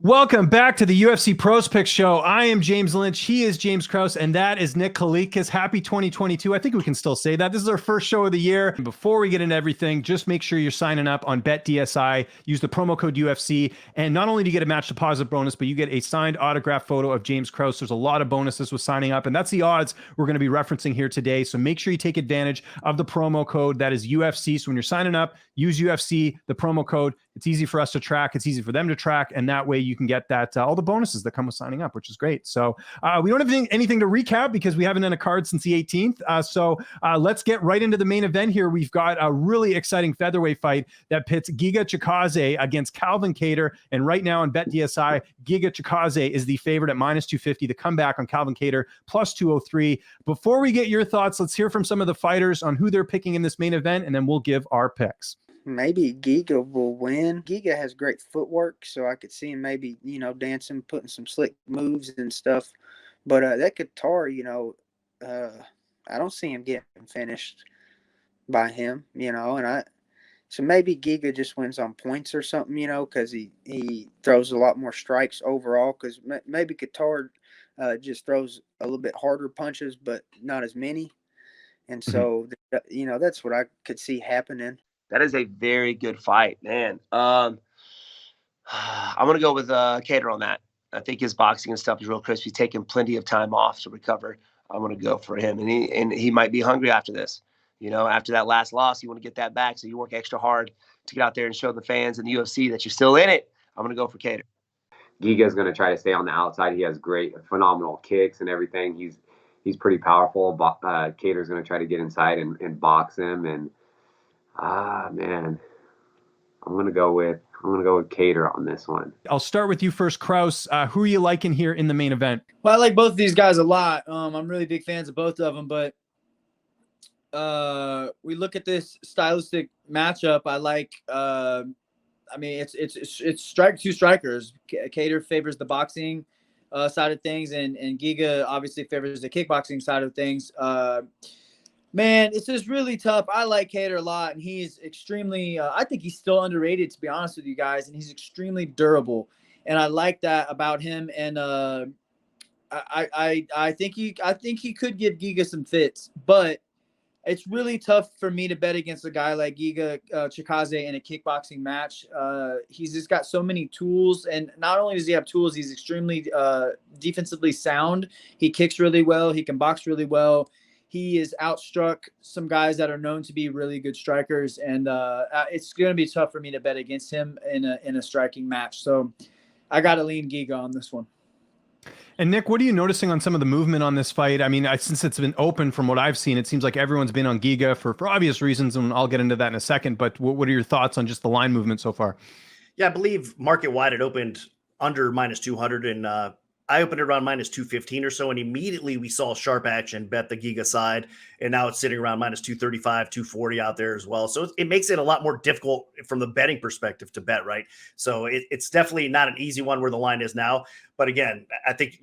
Welcome back to the UFC Pros Pick Show. I am James Lynch. He is James Krause, and that is Nick Kalikas. Happy 2022. I think we can still say that. This is our first show of the year. And before we get into everything, just make sure you're signing up on BetDSI. Use the promo code UFC. And not only do you get a match deposit bonus, but you get a signed autograph photo of James Krause. There's a lot of bonuses with signing up, and that's the odds we're going to be referencing here today. So make sure you take advantage of the promo code. That is UFC. So when you're signing up, use UFC, the promo code. It's easy for us to track. It's easy for them to track. And that way you can get that all the bonuses that come with signing up, which is great. So we don't have anything to recap because we haven't done a card since the 18th. So let's get right into the main event here. We've got a really exciting featherweight fight that pits Giga Chikadze against Calvin Kattar. And right now on BetDSI, Giga Chikadze is the favorite at -250. The comeback on Calvin Kattar +203. Before we get your thoughts, let's hear from some of the fighters on who they're picking in this main event, and then we'll give our picks. Maybe Giga will win. Giga has great footwork, so I could see him maybe, dancing, putting some slick moves and stuff. But that Kattar, I don't see him getting finished by him, so maybe Giga just wins on points or something, because he throws a lot more strikes overall, because maybe Kattar just throws a little bit harder punches, but not as many. And so, that's what I could see happening. That is a very good fight, man. I'm going to go with Kattar on that. I think his boxing and stuff is real crisp. He's taking plenty of time off to recover. I'm going to go for him. And he might be hungry after this. After that last loss, you want to get that back. So you work extra hard to get out there and show the fans in the UFC that you're still in it. I'm going to go for Kattar. Giga's going to try to stay on the outside. He has phenomenal kicks and everything. He's pretty powerful. Kattar's going to try to get inside and box him. And man, I'm gonna go with Kattar on this one. I'll start with you first, Krause. Who are you liking here in the main event? Well, I like both of these guys a lot. I'm really big fans of both of them, but we look at this stylistic matchup. I like. It's two strikers. Kattar favors the boxing side of things, and Giga obviously favors the kickboxing side of things. Man, it's just really tough. I like Kattar a lot, and he's extremely I think he's still underrated, to be honest with you guys, and he's extremely durable. And I like that about him. And I think he could give Giga some fits, but it's really tough for me to bet against a guy like Giga Chikadze in a kickboxing match. He's just got so many tools, and not only does he have tools, he's extremely defensively sound. He kicks really well. He can box really well. He has outstruck some guys that are known to be really good strikers, and it's going to be tough for me to bet against him in a striking match. So I got to lean Giga on this one. And Nick, what are you noticing on some of the movement on this fight? I mean, since it's been open from what I've seen, it seems like everyone's been on Giga for obvious reasons, and I'll get into that in a second. But what are your thoughts on just the line movement so far? Yeah, I believe market-wide it opened under -200, and I opened it around -215 or so, and immediately we saw sharp action bet the Giga side, and now it's sitting around -235, 240 out there as well. So it makes it a lot more difficult from the betting perspective to bet, right? So it's definitely not an easy one where the line is now. But again, I think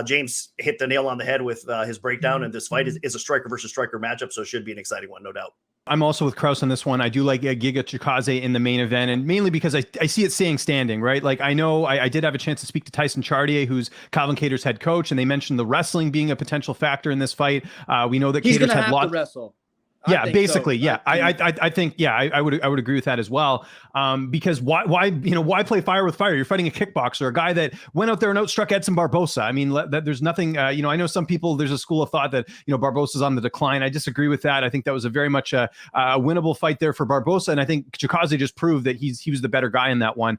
James hit the nail on the head with his breakdown, and this fight is a striker versus striker matchup, so it should be an exciting one, no doubt. I'm also with Krause on this one. I do like Giga Chikadze in the main event, and mainly because I see it staying standing, right? Like I know I did have a chance to speak to Tyson Chartier, who's Calvin Kattar's head coach, and they mentioned the wrestling being a potential factor in this fight. We know that he's Kattar's had to wrestle. Yeah, basically, so. Yeah. I think, yeah, I would agree with that as well. Because why play fire with fire? You're fighting a kickboxer, a guy that went out there and outstruck Edson Barbosa. I mean, there's nothing, I know some people, there's a school of thought that, Barbosa's on the decline. I disagree with that. I think that was a very much a winnable fight there for Barbosa. And I think Chikadze just proved that he was the better guy in that one.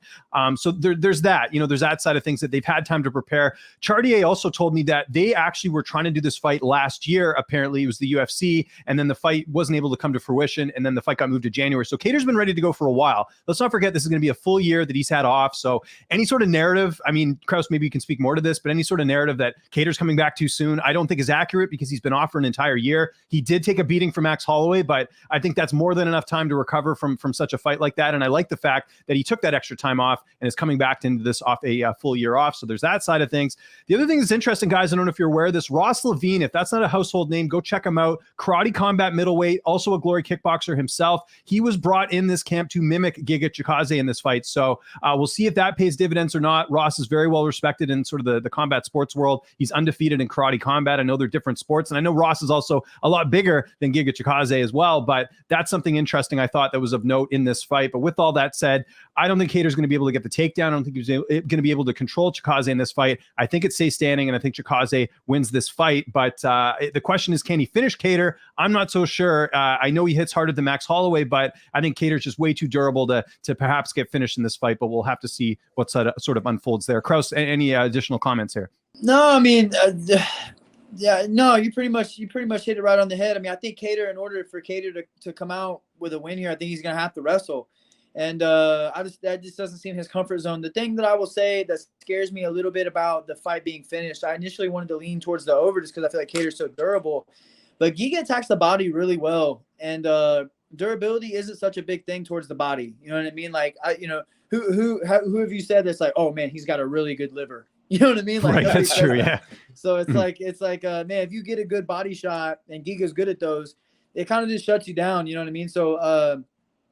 So there's that, there's that side of things that they've had time to prepare. Chartier also told me that they actually were trying to do this fight last year. Apparently it was the UFC, and then the fight wasn't able to come to fruition, and then the fight got moved to January. So Kattar's been ready to go for a while. Let's not forget this is going to be a full year that he's had off. So any sort of narrative, I mean, Krause, maybe you can speak more to this, but any sort of narrative that Kattar's coming back too soon, I don't think is accurate because he's been off for an entire year. He did take a beating from Max Holloway, but I think that's more than enough time to recover from such a fight like that. And I like the fact that he took that extra time off and is coming back into this off a full year off. So there's that side of things. The other thing that's interesting, guys, I don't know if you're aware of this, Ross Levine, if that's not a household name, go check him out. Karate Combat middleweight. Featherweight, also a Glory kickboxer himself. He was brought in this camp to mimic Giga Chikadze in this fight. So we'll see if that pays dividends or not. Ross is very well respected in sort of the combat sports world. He's undefeated in karate combat. I know they're different sports, and I know Ross is also a lot bigger than Giga Chikadze as well, but that's something interesting I thought that was of note in this fight. But with all that said, I don't think Kattar's going to be able to get the takedown. I don't think he's going to be able to control Chikadze in this fight. I think it stays standing, and I think Chikadze wins this fight. But the question is, can he finish Kattar? I'm not so sure. I know he hits harder than Max Holloway, but I think Kattar's just way too durable to perhaps get finished in this fight. But we'll have to see what sort of unfolds there. Kraus, any additional comments here? No, I mean, yeah, no, you pretty much hit it right on the head. I mean, I think Kattar, in order for Kattar to come out with a win here, I think he's going to have to wrestle. And that just doesn't seem his comfort zone. The thing that I will say that scares me a little bit about the fight being finished, I initially wanted to lean towards the over just because I feel like Kattar's so durable. But Giga attacks the body really well. And durability isn't such a big thing towards the body. You know what I mean? Like, who have you said that's like, oh, man, he's got a really good liver? You know what I mean? Like, right, that's true, yeah. So it's like, man, if you get a good body shot and Giga's good at those, it kind of just shuts you down. You know what I mean? So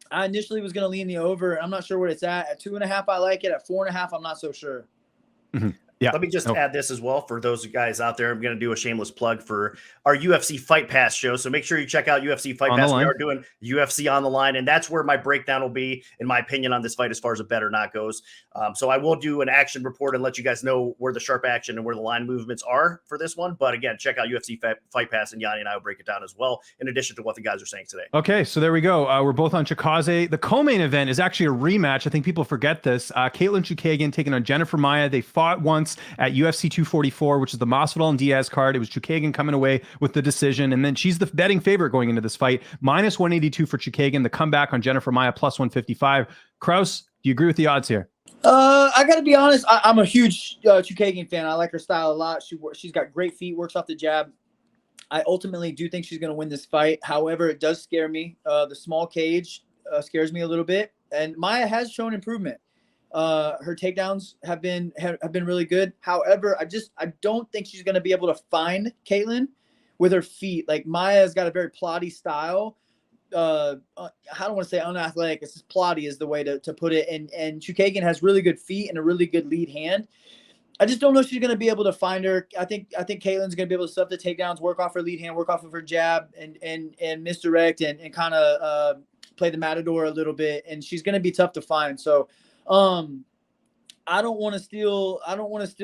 I initially was going to lean the over. I'm not sure what it's at. At 2.5, I like it. At 4.5, I'm not so sure. Mm-hmm. Yeah. Let me just add this as well for those guys out there. I'm going to do a shameless plug for our UFC Fight Pass show. So make sure you check out UFC Fight Pass. We are doing UFC on the line, and that's where my breakdown will be, in my opinion, on this fight as far as a bet or not goes. So I will do an action report and let you guys know where the sharp action and where the line movements are for this one. But again, check out UFC Fight Pass, and Yanni and I will break it down as well, in addition to what the guys are saying today. Okay, so there we go. We're both on Chikadze. The co-main event is actually a rematch. I think people forget this. Katlyn Chookagain taking on Jennifer Maia. They fought once at UFC 244, which is the Masvidal and Diaz card. It was Chookagain coming away with the decision, and then she's the betting favorite going into this fight. Minus 182 for Chookagain. The comeback on Jennifer Maia plus 155. Kraus, do you agree with the odds here? I got to be honest. I'm a huge Chookagain fan. I like her style a lot. She's got great feet, works off the jab. I ultimately do think she's going to win this fight. However, it does scare me. The small cage scares me a little bit, and Maia has shown improvement. Her takedowns have been really good. However, I don't think she's going to be able to find Katlyn with her feet. Like, Maia's got a very plotty style. I don't want to say unathletic. It's just plotty is the way to put it. And Chookagain has really good feet and a really good lead hand. I just don't know if she's going to be able to find her. I think Katlyn's going to be able to stuff the takedowns, work off her lead hand, work off of her jab, and misdirect and kind of play the matador a little bit. And she's going to be tough to find. So I don't want to steal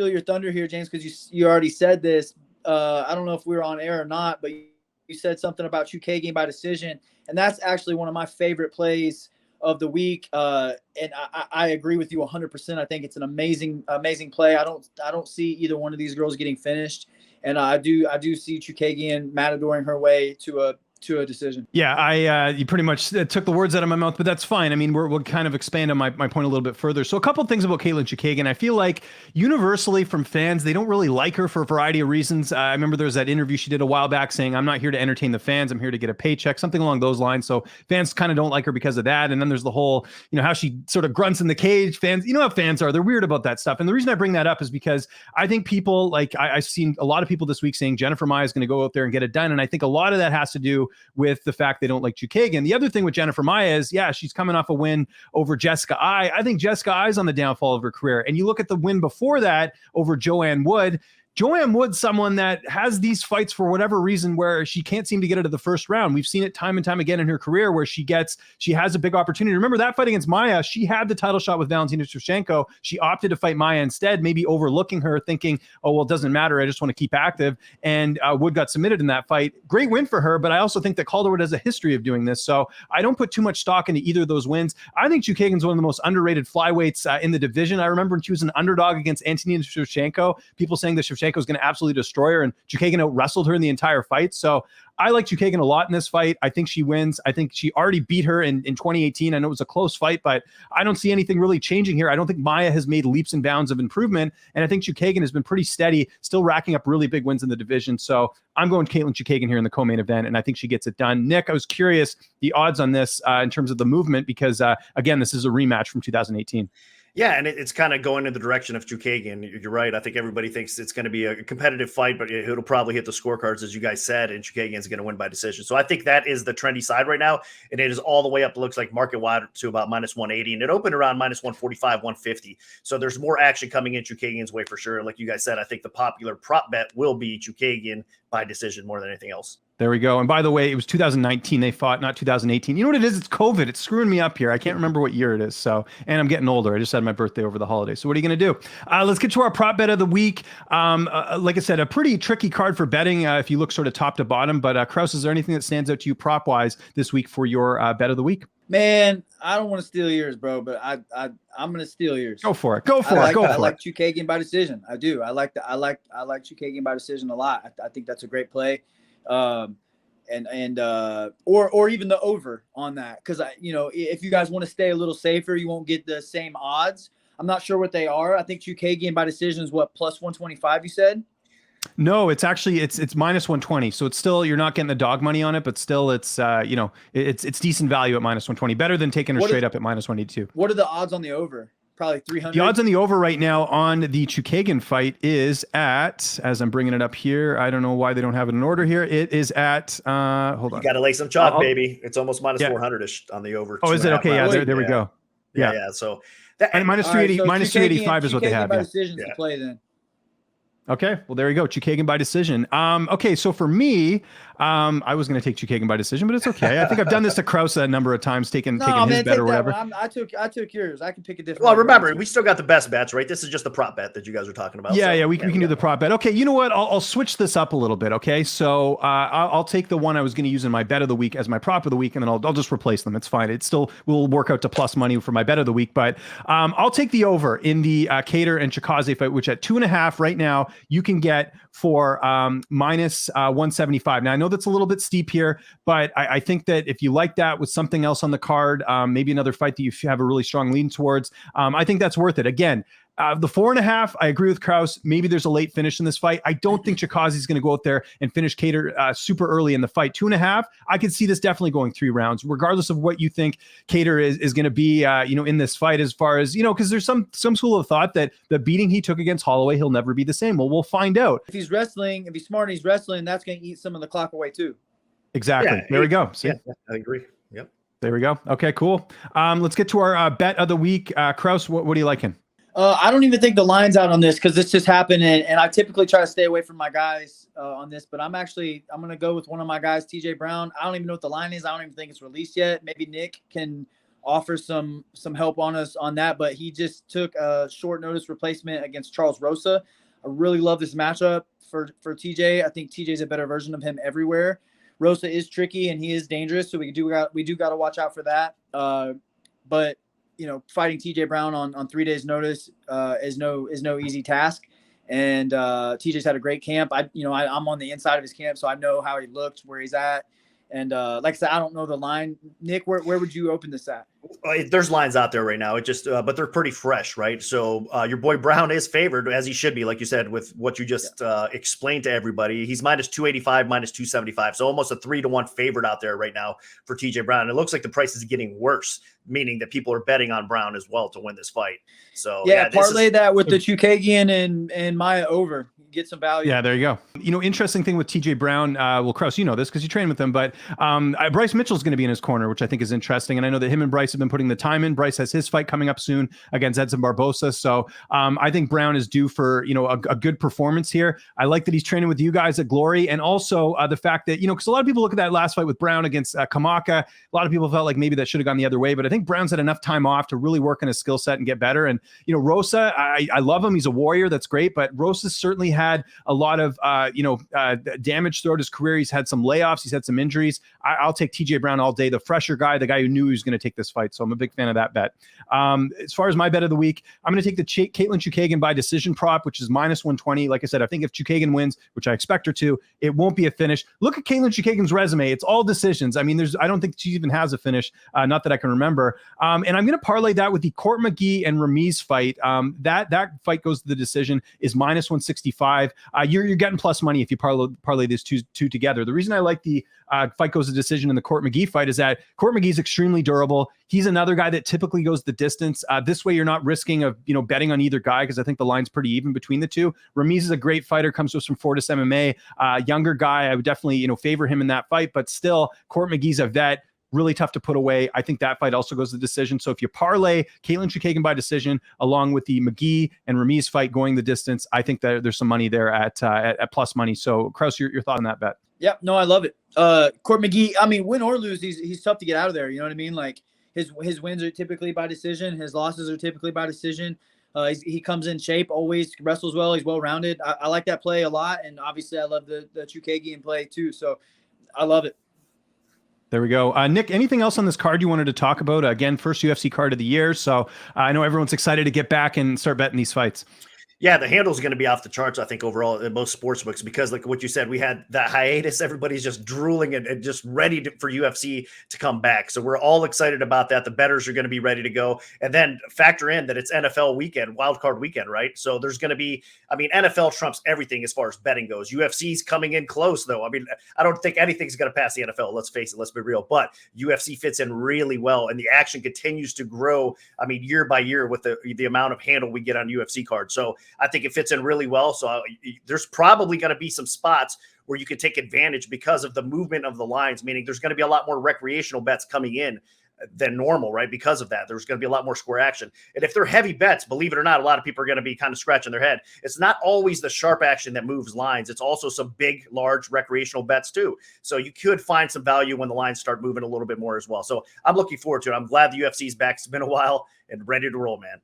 your thunder here, James, because you already said this. I don't know if we were on air or not, but you said something about Chookagain by decision, and that's actually one of my favorite plays of the week. And I agree with you 100%. I think it's an amazing play. I don't see either one of these girls getting finished, and I do see Chookagain matadoring her way to a decision. Yeah, you pretty much took the words out of my mouth, but that's fine. I mean, we'll kind of expand on my point a little bit further. So a couple of things about Katlyn Chookagain. I feel like universally from fans, they don't really like her for a variety of reasons. I remember there was that interview she did a while back saying, I'm not here to entertain the fans, I'm here to get a paycheck, something along those lines. So fans kind of don't like her because of that. And then there's the whole, how she sort of grunts in the cage. Fans, you know how fans are, they're weird about that stuff. And the reason I bring that up is because I think people, like I've seen a lot of people this week saying Jennifer Maia is going to go out there and get it done. And I think a lot of that has to do with the fact they don't like Chookagain. The other thing with Jennifer Maia is, yeah, she's coming off a win over Jessica Ai. I think Jessica Ai is on the downfall of her career. And you look at the win before that over Joanne Wood. Joanne Wood's someone that has these fights for whatever reason where she can't seem to get out of the first round. We've seen it time and time again in her career where she has a big opportunity. Remember that fight against Maia? She had the title shot with Valentina Shevchenko. She opted to fight Maia instead, maybe overlooking her, thinking, oh, well, it doesn't matter. I just want to keep active. And Wood got submitted in that fight. Great win for her, but I also think that Calderwood has a history of doing this. So I don't put too much stock into either of those wins. I think Chookagan's one of the most underrated flyweights in the division. I remember when she was an underdog against Antonina Shevchenko, people saying that Shevchenko was going to absolutely destroy her, and Chookagain out-wrestled her in the entire fight. So I like Chookagain a lot in this fight. I think she wins. I think she already beat her in 2018. I know it was a close fight, but I don't see anything really changing here. I don't think Maia has made leaps and bounds of improvement, and I think Chookagain has been pretty steady, still racking up really big wins in the division. So I'm going Katlyn Chookagain here in the co-main event, and I think she gets it done. Nick, I was curious the odds on this in terms of the movement because, again, this is a rematch from 2018. Yeah, and it's kind of going in the direction of Chookagain. You're right. I think everybody thinks it's going to be a competitive fight, but it'll probably hit the scorecards, as you guys said, and Chookagain's going to win by decision. So I think that is the trendy side right now, and it is all the way up, it looks like market-wide, to about -180, and it opened around -145, 150. So there's more action coming in Chookagain's way for sure. Like you guys said, I think the popular prop bet will be Chookagain by decision more than anything else. There we go. And by the way, it was 2019 they fought, not 2018. You know what it is? It's COVID. It's screwing me up here. I can't remember what year it is. So, and I'm getting older. I just had my birthday over the holidays. So what are you going to do? Let's get to our prop bet of the week. Like I said, a pretty tricky card for betting if you look sort of top to bottom. But Kraus, is there anything that stands out to you prop wise this week for your bet of the week? Man, I don't want to steal yours, bro, but I'm going to steal yours. Go for it. Go for it. I like Chookagain by decision. I do. I like Chookagain by decision a lot. I think that's a great play. Or even the over on that, because if you guys want to stay a little safer, you won't get the same odds. I'm not sure what they are. I think Chookagain by decision is what, +125 you said? No, it's actually it's -120. So it's still, you're not getting the dog money on it, but still it's it's decent value at -120. Better than taking her straight up at -182. What are the odds on the over? Probably 300. The odds on the over right now on the Chookagain fight is at, as I'm bringing it up here, I don't know why they don't have it in order here. It is at, hold on. You got to lay some chalk, baby. It's almost -400-ish on the over. Oh, is it? Okay, yeah, there we go. Yeah. So that, and -380, -385 is what they have. By decisions to play then. Okay, well, there you go. Chookagain by decision. Okay, so for me, I was going to take Chookagain by decision, but it's okay. I think I've done this to Kraus a number of times, taking his bet or whatever. I took yours. I can pick a different. Well, remember, we still got the best bets, right? This is just the prop bet that you guys were talking about. Yeah, we can do the prop bet. Okay, you know what? I'll switch this up a little bit. Okay, so I'll take the one I was going to use in my bet of the week as my prop of the week, and then I'll just replace them. It's fine. It still will work out to plus money for my bet of the week, but I'll take the over in the Kattar and Chikadze fight, which at 2.5 right now you can get for -175. Now I know that's a little bit steep here, but I think that if you like that with something else on the card, maybe another fight that you have a really strong lean towards, I think that's worth it. Again, the 4.5, I agree with Kraus. Maybe there's a late finish in this fight. I don't think Chikadze is going to go out there and finish Kattar super early in the fight. 2.5, I could see this definitely going 3 rounds, regardless of what you think Kattar is going to be, in this fight. As far as because there's some school of thought that the beating he took against Holloway, he'll never be the same. Well, we'll find out. If he's wrestling, if he's smart and he's wrestling, that's going to eat some of the clock away too. Exactly. Yeah, there we go. See? Yeah, I agree. Yep. There we go. Okay, cool. Let's get to our bet of the week. Kraus, what are you liking? I don't even think the line's out on this because this just happened, and I typically try to stay away from my guys on this, but I'm going to go with one of my guys, TJ Brown. I don't even know what the line is. I don't even think it's released yet. Maybe Nick can offer some help on us on that, but he just took a short notice replacement against Charles Rosa. I really love this matchup for TJ. I think TJ's a better version of him everywhere. Rosa is tricky and he is dangerous, so we do got to watch out for that. But fighting TJ Brown on 3 days notice is no easy task. And TJ's had a great camp. I'm on the inside of his camp, so I know how he looks, where he's at. And like I said, I don't know the line. Nick, where would you open this at? There's lines out there right now. It just, but they're pretty fresh, right? So your boy Brown is favored, as he should be, like you said, with what you just explained to everybody. He's -285, -275, so almost a 3-to-1 favorite out there right now for TJ Brown. It looks like the price is getting worse, meaning that people are betting on Brown as well to win this fight. So parlay that with the Chookagain and Maia over. Get some value. Yeah, there you go. Interesting thing with TJ Brown. Well, Kraus, you know this because you train with him, but Bryce Mitchell's going to be in his corner, which I think is interesting. And I know that him and Bryce have been putting the time in. Bryce has his fight coming up soon against Edson Barbosa. So I think Brown is due for, a good performance here. I like that he's training with you guys at Glory. And also the fact that, because a lot of people look at that last fight with Brown against Kamaka. A lot of people felt like maybe that should have gone the other way, but I think Brown's had enough time off to really work on his skill set and get better. And, Rosa, I love him. He's a warrior. That's great. But Rosa certainly had a lot of, damage throughout his career. He's had some layoffs. He's had some injuries. I'll take TJ Brown all day. The fresher guy, the guy who knew he was going to take this fight. So I'm a big fan of that bet. As far as my bet of the week, I'm going to take the Katlyn Chookagain by decision prop, which is -120. Like I said, I think if Chookagain wins, which I expect her to, it won't be a finish. Look at Katlyn Chookagan's resume. It's all decisions. I mean, I don't think she even has a finish, not that I can remember. And I'm going to parlay that with the Court McGee and Ramiz fight. That fight goes to the decision, is -165. 185. You're getting plus money if you parlay these two together. The reason I like the fight goes to decision in the Court McGee fight is that Court McGee's extremely durable. He's another guy that typically goes the distance. This way, you're not risking of betting on either guy, because I think the line's pretty even between the two. Ramiz is a great fighter, comes to us from Fortis MMA. Younger guy, I would definitely favor him in that fight. But still, Court McGee's a vet. Really tough to put away. I think that fight also goes to decision. So if you parlay Katlyn Chookagain by decision along with the McGee and Ramiz fight going the distance, I think that there's some money there at plus money. So Kraus, your thought on that bet? Yeah, no, I love it. Court McGee, I mean, win or lose, he's tough to get out of there. You know what I mean? Like his wins are typically by decision. His losses are typically by decision. He comes in shape, always wrestles well. He's well-rounded. I like that play a lot. And obviously I love the Chookagain play too. So I love it. There we go. Nick, anything else on this card you wanted to talk about? Again, first UFC card of the year. So I know everyone's excited to get back and start betting these fights. Yeah, the handle is going to be off the charts, I think, overall in most sports books, because like what you said, we had that hiatus. Everybody's just drooling and just ready for UFC to come back. So we're all excited about that. The bettors are going to be ready to go. And then factor in that it's NFL weekend, wild card weekend, right? So there's going to be, I mean, NFL trumps everything as far as betting goes. UFC's coming in close, though. I mean, I don't think anything's going to pass the NFL. Let's face it. Let's be real. But UFC fits in really well, and the action continues to grow, I mean, year by year with the amount of handle we get on UFC cards. So I think it fits in really well. So there's probably going to be some spots where you can take advantage because of the movement of the lines, meaning there's going to be a lot more recreational bets coming in than normal, right? Because of that, there's going to be a lot more square action. And if they're heavy bets, believe it or not, a lot of people are going to be kind of scratching their head. It's not always the sharp action that moves lines. It's also some big, large recreational bets too. So you could find some value when the lines start moving a little bit more as well. So I'm looking forward to it. I'm glad the UFC's back. It's been a while and ready to roll, man.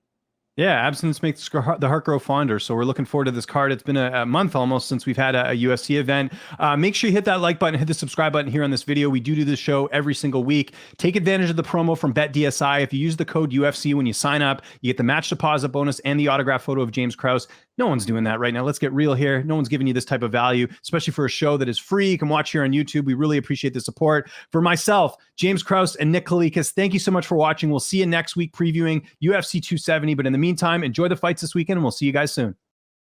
Yeah, absence makes the heart grow fonder. So we're looking forward to this card. It's been a month almost since we've had a UFC event. Make sure you hit that like button, hit the subscribe button here on this video. We do this show every single week. Take advantage of the promo from BetDSI. If you use the code UFC when you sign up, you get the match deposit bonus and the autograph photo of James Krause. No one's doing that right now. Let's get real here. No one's giving you this type of value, especially for a show that is free. You can watch here on YouTube. We really appreciate the support. For myself, James Krause, and Nick Kalikas, thank you so much for watching. We'll see you next week previewing UFC 270. But in the meantime, enjoy the fights this weekend, and we'll see you guys soon.